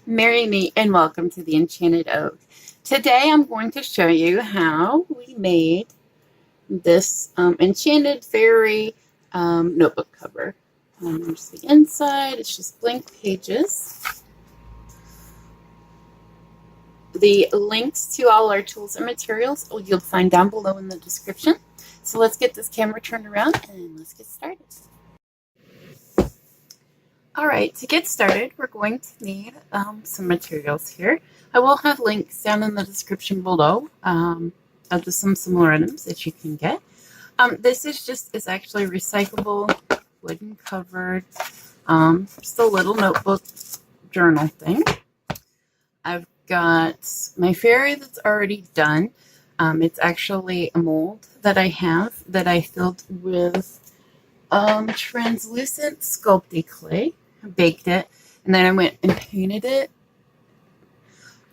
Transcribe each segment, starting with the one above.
Marry me and welcome to the Enchanted Oak. Today I'm going to show you how we made this Enchanted Fairy notebook cover. There's the inside, it's just blank pages. The links to all our tools and materials you'll find down below in the description. So let's get this camera turned around and let's get started. Alright, to get started, we're going to need some materials here. I will have links down in the description below of some similar items that you can get. This is actually recyclable, wooden covered, just a little notebook journal thing. I've got my fairy that's already done. It's actually a mold that I have that I filled with translucent sculpty clay. Baked it, and then I went and painted it.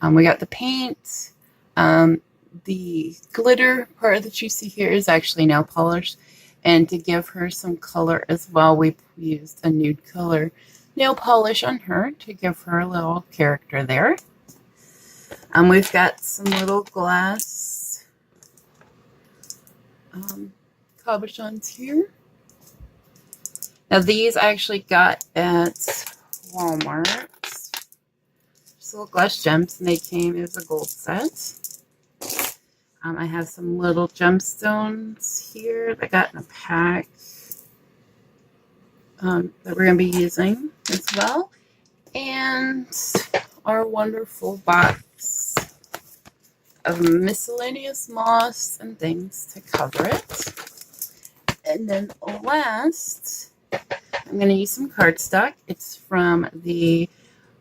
We got the paint. The glitter part that you see here is actually nail polish, and to give her some color as well, we used a nude color nail polish on her to give her a little character there. We've got some little glass cabochons here. Now these I actually got at Walmart. Just little glass gems, and they came, it was a gold set. I have some little gemstones here that I got in a pack that we're going to be using as well. And our wonderful box of miscellaneous moss and things to cover it. And then last, I'm going to use some cardstock. It's from the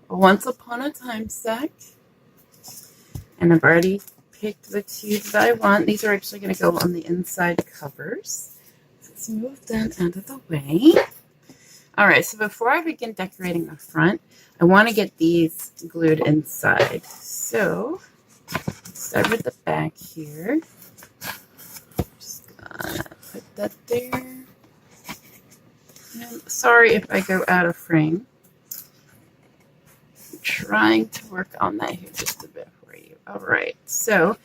Once Upon a Time stack. And I've already picked the two that I want. These are actually going to go on the inside covers. So let's move them out of the way. Alright, so before I begin decorating the front, I want to get these glued inside. So, let's start with the back here. Just gonna put that there. Sorry if I go out of frame. I'm trying to work on that here just a bit for you. Alright, so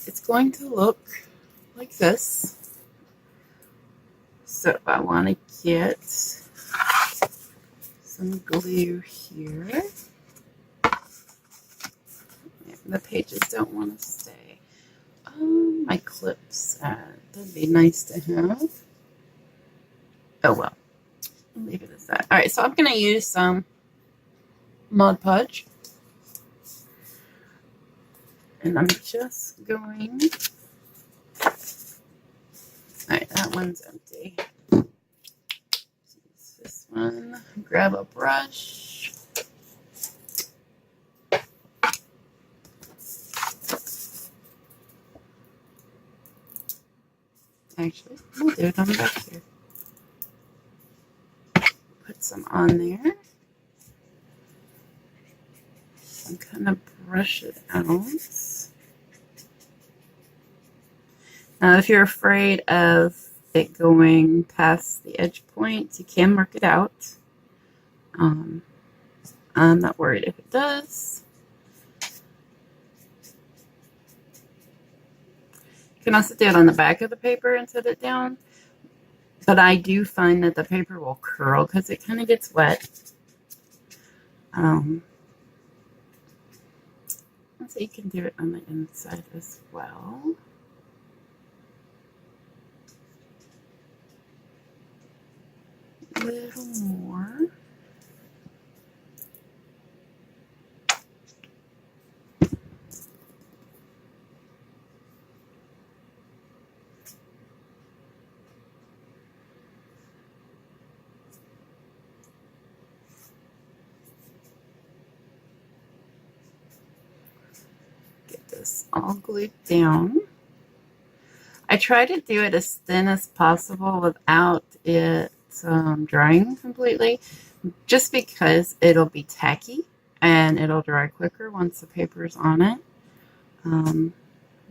it's going to look like this. So I want to get some glue here. The pages don't want to stay. My clips, that'd be nice to have. Oh well, I'll leave it as that. Alright, so I'm going to use some Mod Podge. And I'm just going... Alright, that one's empty. Use this one. Grab a brush. Actually, we'll do it on the back here. Put some on there. I'm kind of brush it out. Now, if you're afraid of it going past the edge points, you can mark it out. I'm not worried if it does. You can also do it on the back of the paper and set it down. But I do find that the paper will curl because it kind of gets wet. So you can do it on the inside as well. A little more. All glued down. I try to do it as thin as possible without it drying completely, just because it'll be tacky and it'll dry quicker once the paper is on it.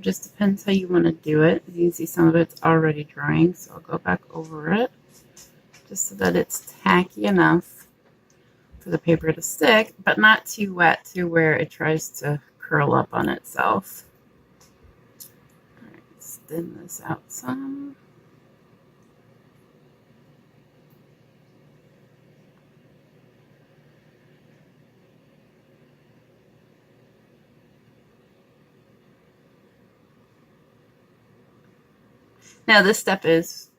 Just depends how you want to do it. You can see some of it's already drying, so I'll go back over it just so that it's tacky enough for the paper to stick, but not too wet to where it tries to curl up on itself. All right, let's thin this out some. Now this step is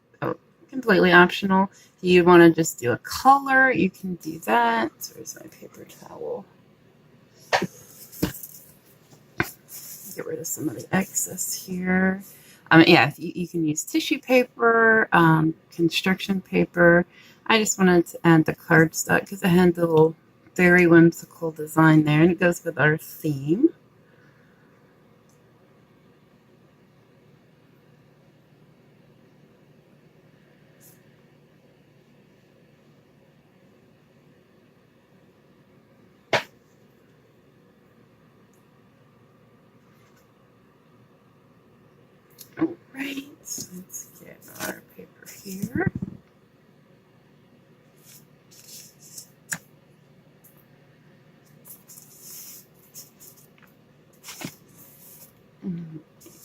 completely optional. If you want to just do a color, you can do that. Where's my paper towel? Get rid of some of the excess here. Yeah, you can use tissue paper, construction paper. I just wanted to add the cardstock because it had the little very whimsical design there, and it goes with our theme. All right, so let's get our paper here.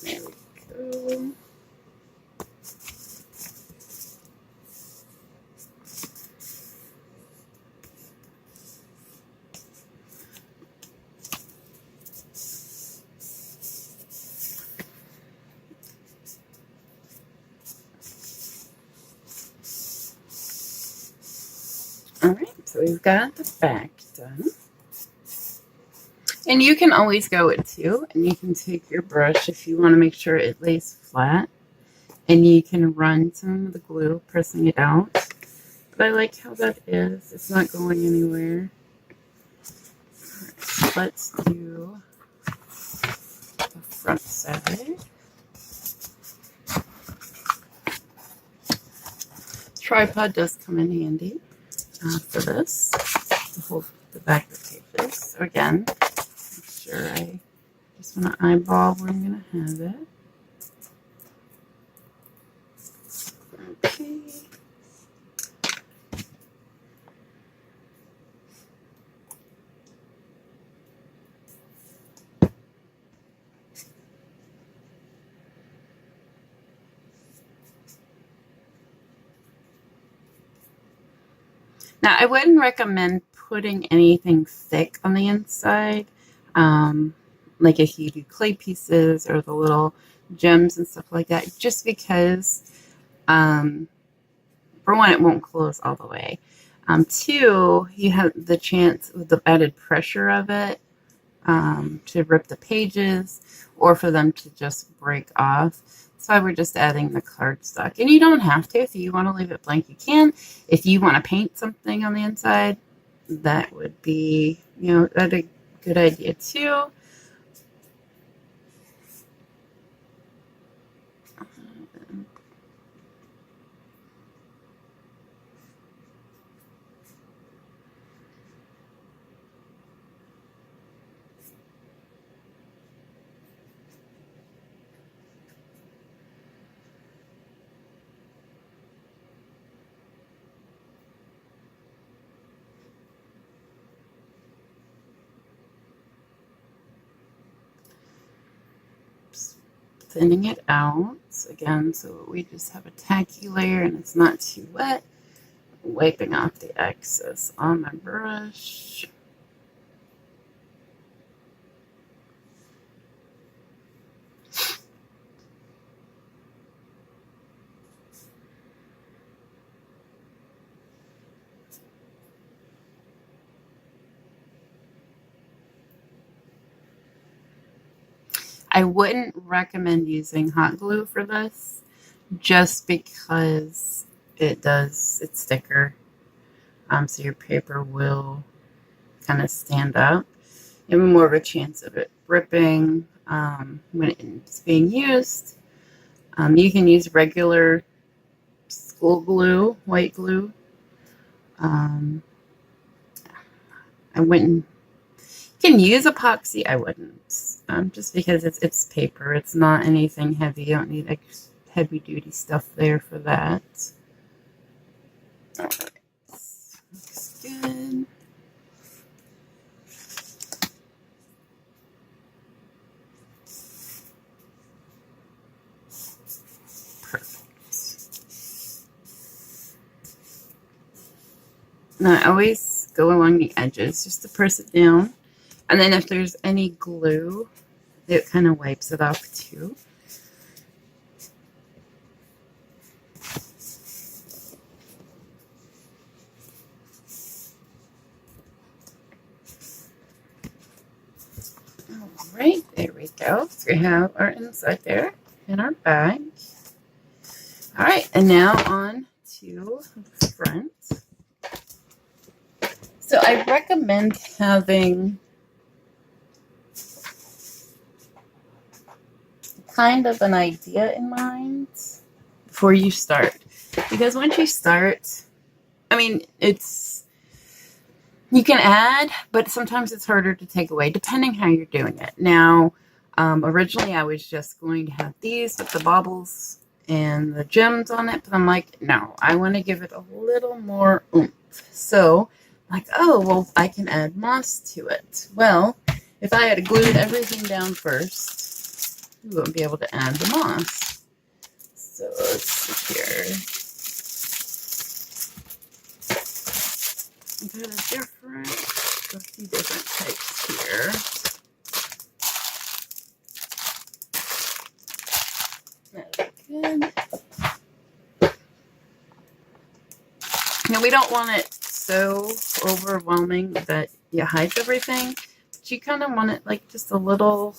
There we go. All right, so we've got the back done. And you can always go with two, and you can take your brush if you want to make sure it lays flat, and you can run some of the glue, pressing it out. But I like how that is. It's not going anywhere. All right, so let's do the front side. Tripod does come in handy for this, to hold the back of the pages. So again, make sure I just want to eyeball where I'm going to have it. Okay. Now, I wouldn't recommend putting anything thick on the inside, like if you do clay pieces or the little gems and stuff like that, just because, for one, it won't close all the way. Two, you have the chance with the added pressure of it to rip the pages or for them to just break off. So we're just adding the cardstock. And you don't have to. If you want to leave it blank, you can. If you want to paint something on the inside, that would be, that's a good idea too. Thinning it out again, so we just have a tacky layer and it's not too wet. Wiping off the excess on my brush. I wouldn't recommend using hot glue for this, just because it's thicker. So your paper will kind of stand up. You have more of a chance of it ripping when it's being used. You can use regular school glue, white glue. I wouldn't. You can use epoxy. I wouldn't, just because it's paper. It's not anything heavy. You don't need heavy duty stuff there for that. All right, looks good. Now I always go along the edges just to press it down. And then if there's any glue, it kind of wipes it off too. Alright, there we go. So we have our inside there in our bag. Alright, and now on to the front. So I recommend having kind of an idea in mind before you start. Because once you start, I mean, you can add, but sometimes it's harder to take away, depending how you're doing it. Now, originally I was just going to have these with the baubles and the gems on it, but I'm like, no, I want to give it a little more oomph. So, like, oh, well, I can add moss to it. Well, if I had glued everything down first, we wouldn't be able to add the moss. So, let's see here. Got a few different types here. That's good. Now we don't want it so overwhelming that you hide everything, but you kind of want it like just a little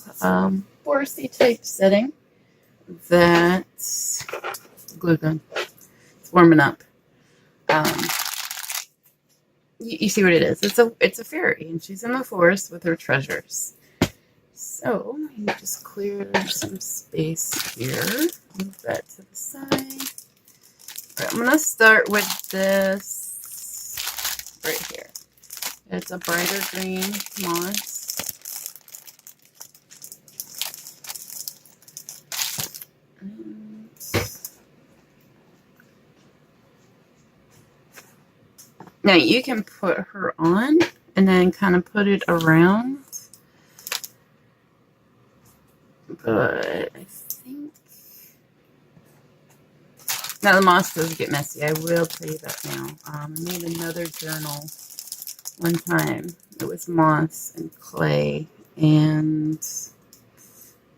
foresty type setting. That's glue gun. It's warming up. You see what it is. It's a fairy, and she's in the forest with her treasures. So you just clear some space here. Move that to the side. All right, I'm gonna start with this right here. It's a brighter green moss. Now you can put her on and then kind of put it around. But I think now the moss does get messy. I will tell you that now. I made another journal one time. It was moss and clay, and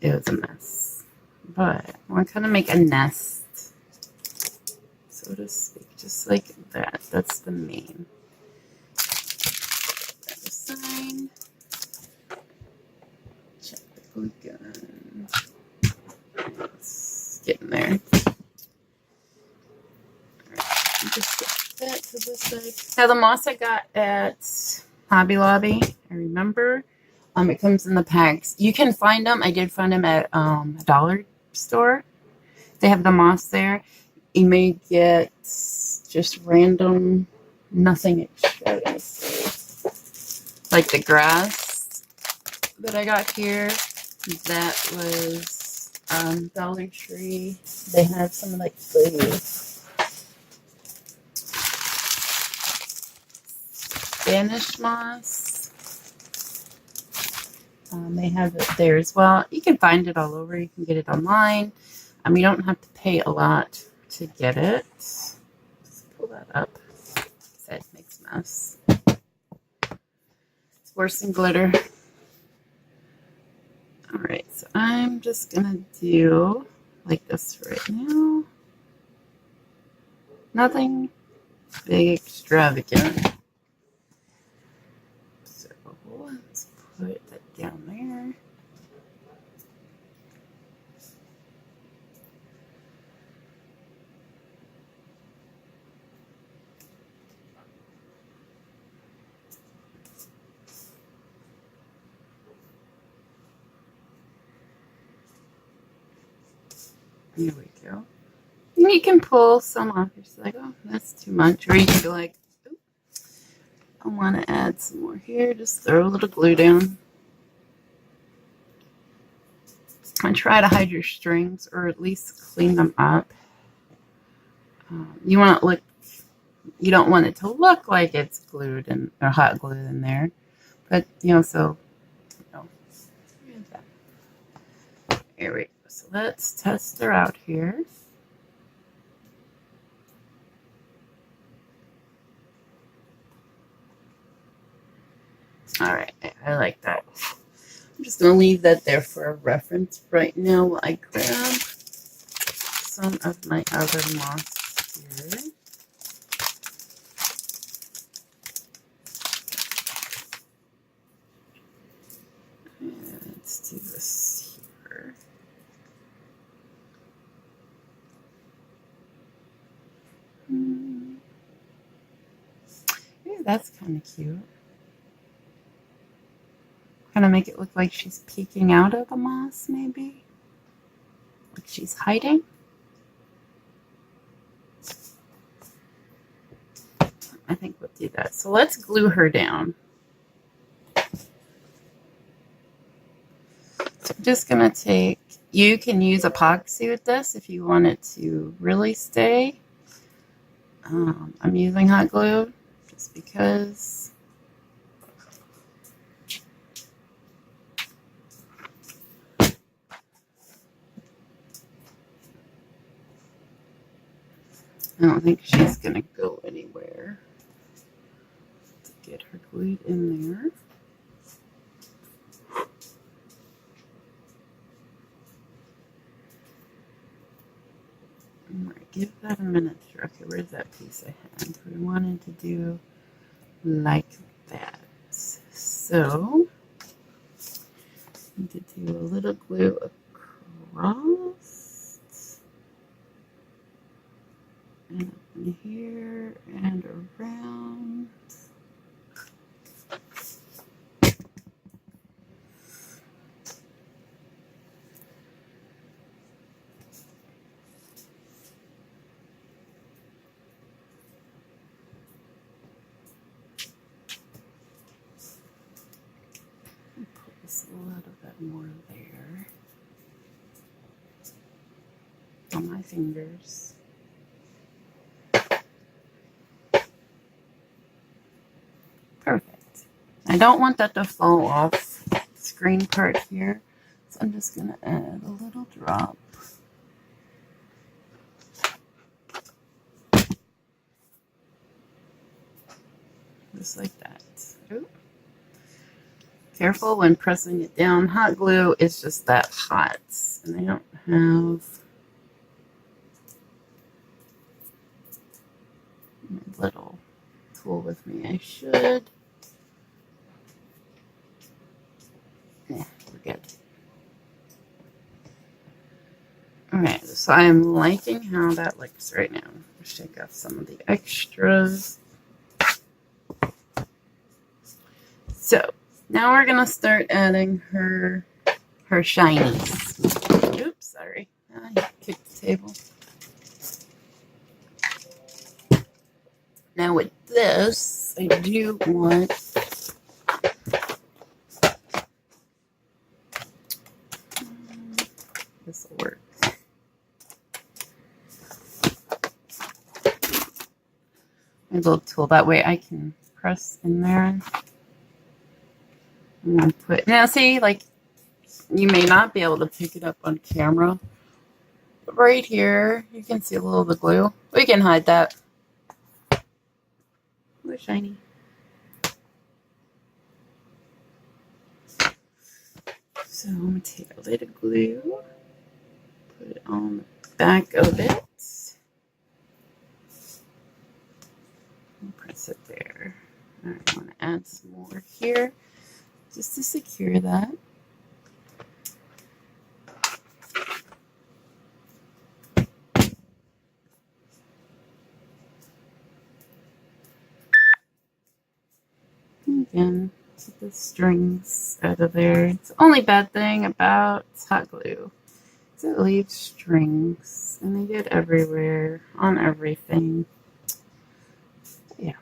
it was a mess. But I want to kind of make a nest, so to speak, just like that. That's the main. That aside. Check the glue gun. It's getting there. Alright, just get that to this side. Now the moss I got at Hobby Lobby, I remember. It comes in the packs. You can find them. I did find them at a dollar store. They have the moss there. You may get just random, nothing extra. Like the grass that I got here, that was Dollar Tree. They have some like the Spanish moss. They have it there as well. You can find it all over. You can get it online. You don't have to pay a lot to get it. Just pull that up. It makes a mess. It's worse than glitter. Alright, so I'm just gonna do like this right now. Nothing big extravagant. So let's put that down there. Here we go. And you can pull some off. You're just like, oh, that's too much. Or you can be like, oh, I want to add some more here. Just throw a little glue down. And try to hide your strings, or at least clean them up. You want it look. You don't want it to look like it's glued in or hot glued in there, but so. Here we go. So let's test her out here. All right, I like that. I'm just going to leave that there for a reference right now while I grab some of my other moss here. And let's do this here. Yeah, that's kind of cute. Kind of make it look like she's peeking out of the moss, maybe. Like she's hiding. I think we'll do that. So let's glue her down. So I'm just going to take, you can use epoxy with this if you want it to really stay. I'm using hot glue just because. I don't think she's going to go anywhere. To get her glued in there. I'm going to give that a minute here. Okay, where's that piece I had? We wanted to do like that. So, I need to do a little glue across. And up in here and around. Just a little bit more there on my fingers. Perfect. I don't want that to fall off the screen part here, so I'm just going to add a little drop. Just like that. Ooh. Careful when pressing it down. Hot glue is just that hot, and I don't have my little tool with me. I should. Yeah, we're good. Alright, so I'm liking how that looks right now. Let's shake off some of the extras. So, now we're going to start adding her shinies. Oops, sorry. I kicked the table. Now with this, I do want this will work. My little tool, that way I can press in there. And put, now see, like, you may not be able to pick it up on camera, but right here, you can see a little of the glue. We can hide that. We're shiny. So I'm going to take a little glue, put it on the back of it, and press it there. All right, I want to add some more here, just to secure that. Again, get the strings out of there. It's the only bad thing about hot glue is it leaves strings, and they get everywhere on everything. Yeah.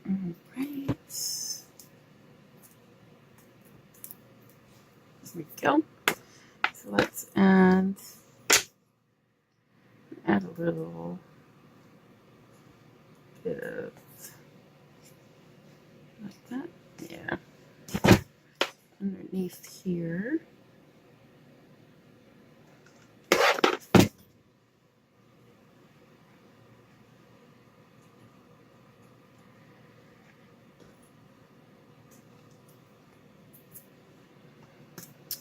All right. There we go. So let's add a little bit of like that. Yeah. Underneath here.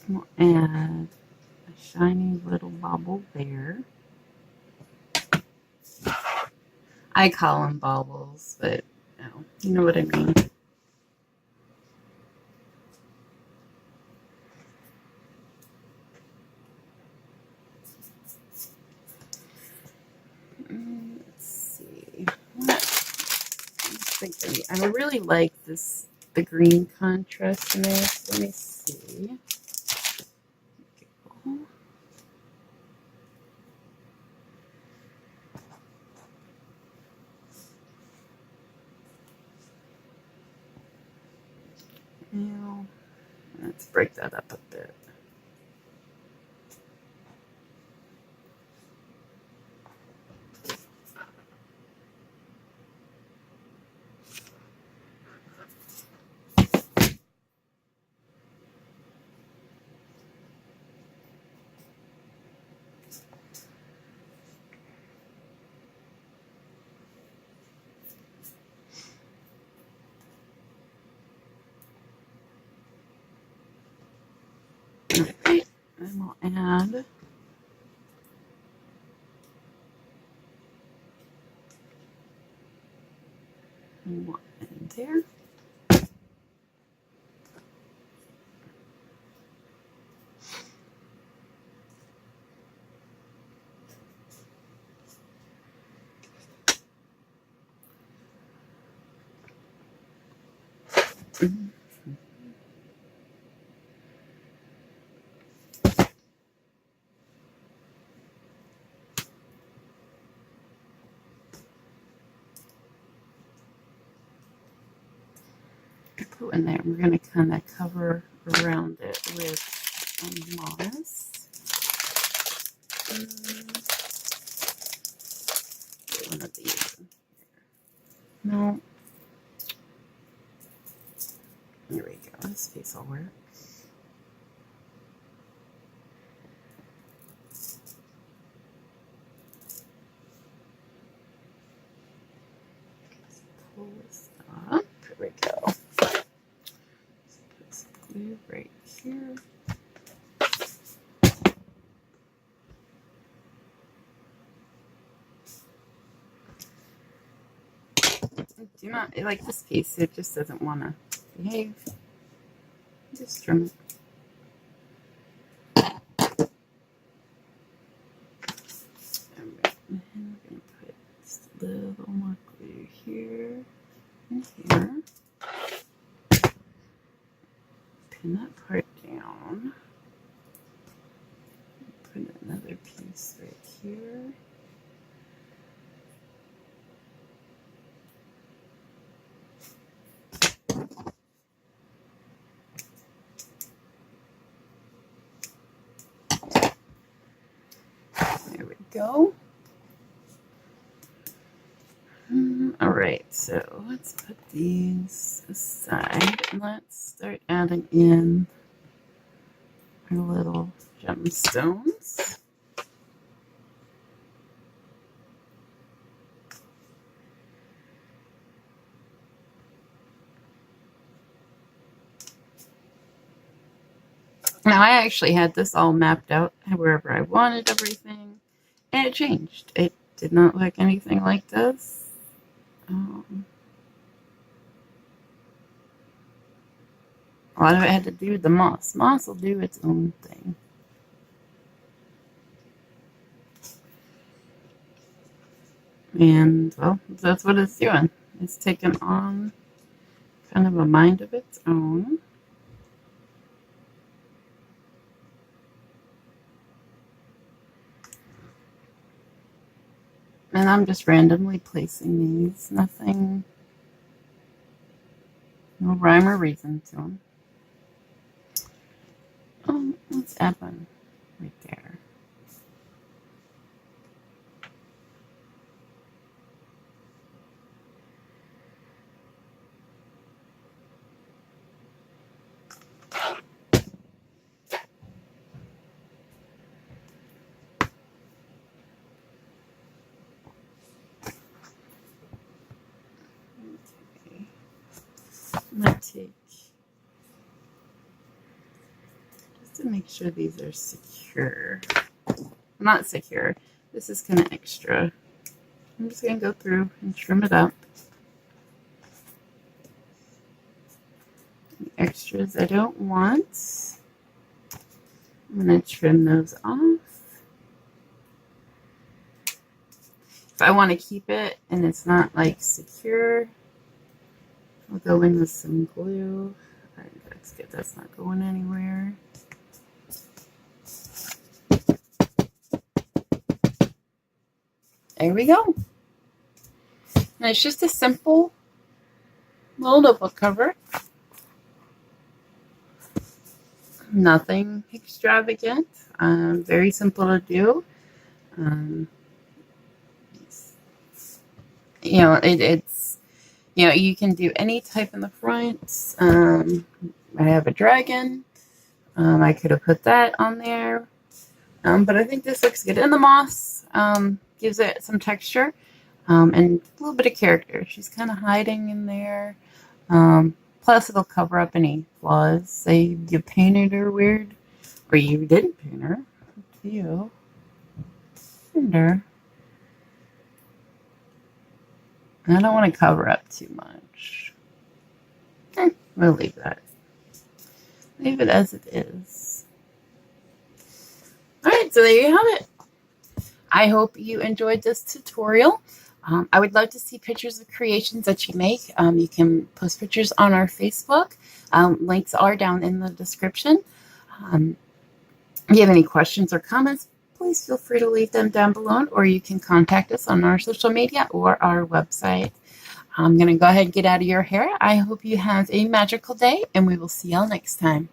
We'll add a shiny little bauble there. I call them baubles, but you know what I mean. Let's see. I really like the green contrast in there. So let me see. Now, let's break that up a bit. Alright, then we'll add one in there. Put in there. We're going to kind of cover around it with moss. Get one of these in here. No. There we go. This piece will work. Pull this up. Here we go. Put some glue right here. Do not like this piece. It just doesn't want to behave. Just trim it. Alright, and we're going to put just a little more glue here and here. Pin that part down. Put another piece right here. There we go. Alright, so let's put these aside and let's start adding in our little gemstones. Now, I actually had this all mapped out wherever I wanted everything, and it changed. It did not look anything like this. A lot of it had to do with the moss. Moss will do its own thing. And, well, that's what it's doing. It's taken on kind of a mind of its own. And I'm just randomly placing these. Nothing, no rhyme or reason to them. Let's add one right there. Okay. I'm going to take just to make sure these are secure. Not secure. This is kind of extra. I'm just going to go through and trim it up. The extras I don't want. I'm going to trim those off. If I want to keep it and it's not like secure, I'll go in with some glue. All right, that's good. That's not going anywhere. There we go. And it's just a simple little notebook cover. Nothing extravagant. Very simple to do. You know, it's, you know, you can do any type in the front. I have a dragon. I could have put that on there. But I think this looks good. And the moss gives it some texture and a little bit of character. She's kind of hiding in there. Plus, it'll cover up any flaws. Say you painted her weird, or you didn't paint her. Up to you. Paint her. I don't want to cover up too much. We'll leave that. Leave it as it is. Alright, so there you have it. I hope you enjoyed this tutorial. I would love to see pictures of creations that you make. You can post pictures on our Facebook. Links are down in the description. If you have any questions or comments, please feel free to leave them down below, or you can contact us on our social media or our website. I'm going to go ahead and get out of your hair. I hope you have a magical day, and we will see y'all next time.